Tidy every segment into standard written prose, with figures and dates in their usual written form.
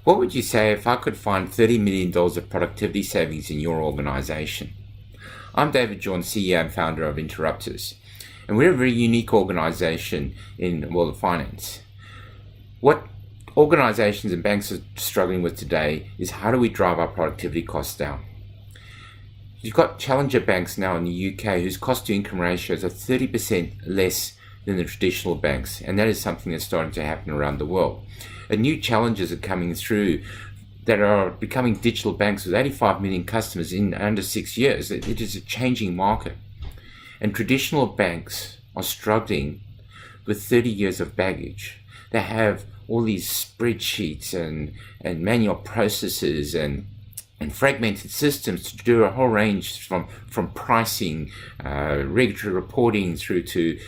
What would you say if I could find $30 million of productivity savings in your organization? I'm David John, CEO and founder of Interrupters, and we're a very unique organization in the world of finance. What organizations and banks are struggling with today is how do we drive our productivity costs down? You've got challenger banks now in the UK whose cost-to-income ratios are 30% less than the traditional banks, and that is something that's starting to happen around the world. And new challenges are coming through that are becoming digital banks with 85 million customers in under 6 years. It is a changing market. And traditional banks are struggling with 30 years of baggage. They have all these spreadsheets and manual processes and fragmented systems to do a whole range from pricing, regulatory reporting through to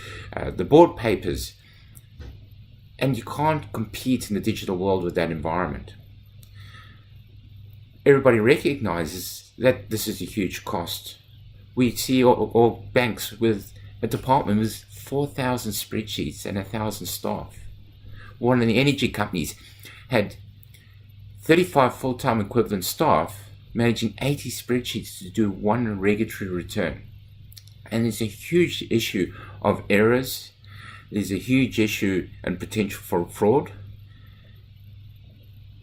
the board papers. And you can't compete in the digital world with that environment. Everybody recognizes that this is a huge cost. We see all banks with a department with 4,000 spreadsheets and 1,000 staff. One of the energy companies had 35 full-time equivalent staff managing 80 spreadsheets to do one regulatory return. And there's a huge issue of errors. There's a huge issue and potential for fraud.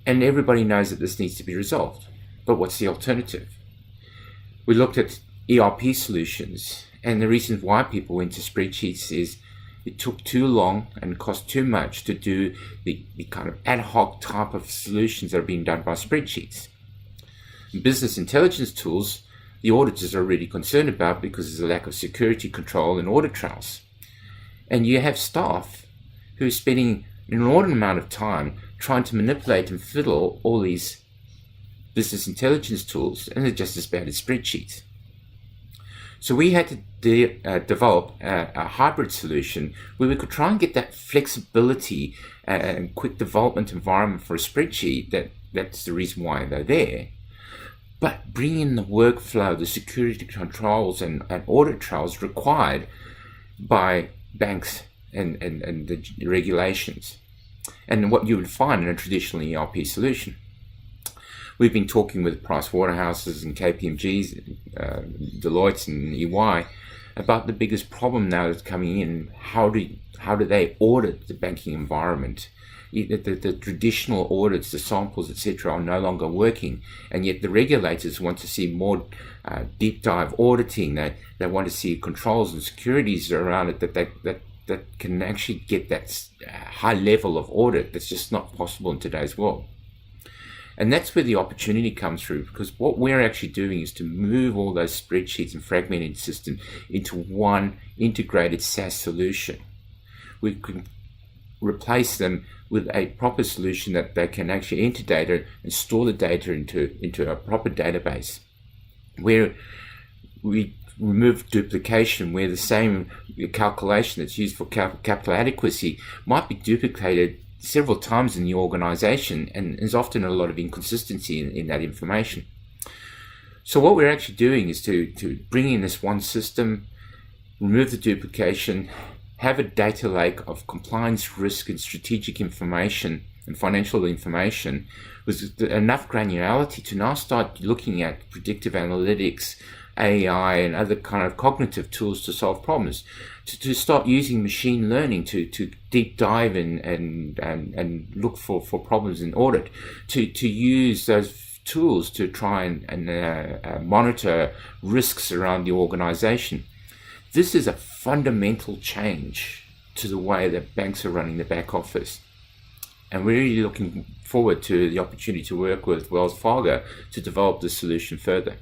And everybody knows that this needs to be resolved. But what's the alternative? We looked at ERP solutions, and the reason why people went to spreadsheets is it took too long and cost too much to do the kind of ad hoc type of solutions that are being done by spreadsheets. Business intelligence tools, the auditors are really concerned about because there's a lack of security control in audit trails. And you have staff who are spending an inordinate amount of time trying to manipulate and fiddle all these business intelligence tools, and they're just as bad as spreadsheets. So we had to develop a hybrid solution where we could try and get that flexibility and quick development environment for a spreadsheet. That's the reason why they're there. But bring in the workflow, the security controls and audit trails required by banks and the regulations, and what you would find in a traditional ERP solution. We've been talking with Price Waterhouses and KPMGs, Deloitte and EY about the biggest problem now that's coming in. How do they audit the banking environment? The traditional audits, the samples, etc., are no longer working, and yet the regulators want to see more deep dive auditing. They want to see controls and securities around it that can actually get that high level of audit that's just not possible in today's world. And that's where the opportunity comes through, because what we're actually doing is to move all those spreadsheets and fragmented systems into one integrated SaaS solution. We can replace them with a proper solution that they can actually enter data and store the data into a proper database, where we remove duplication, where the same calculation that's used for capital adequacy might be duplicated several times in the organization, and there's often a lot of inconsistency in that information. So what we're actually doing is to bring in this one system, remove the duplication, have a data lake of compliance, risk, and strategic information and financial information with enough granularity to now start looking at predictive analytics, AI, and other kind of cognitive tools to solve problems, to start using machine learning to deep dive and look for problems in audit, to use those tools to try and monitor risks around the organization. This is a fundamental change to the way that banks are running the back office. And we're really looking forward to the opportunity to work with WellsFargo to develop this solution further.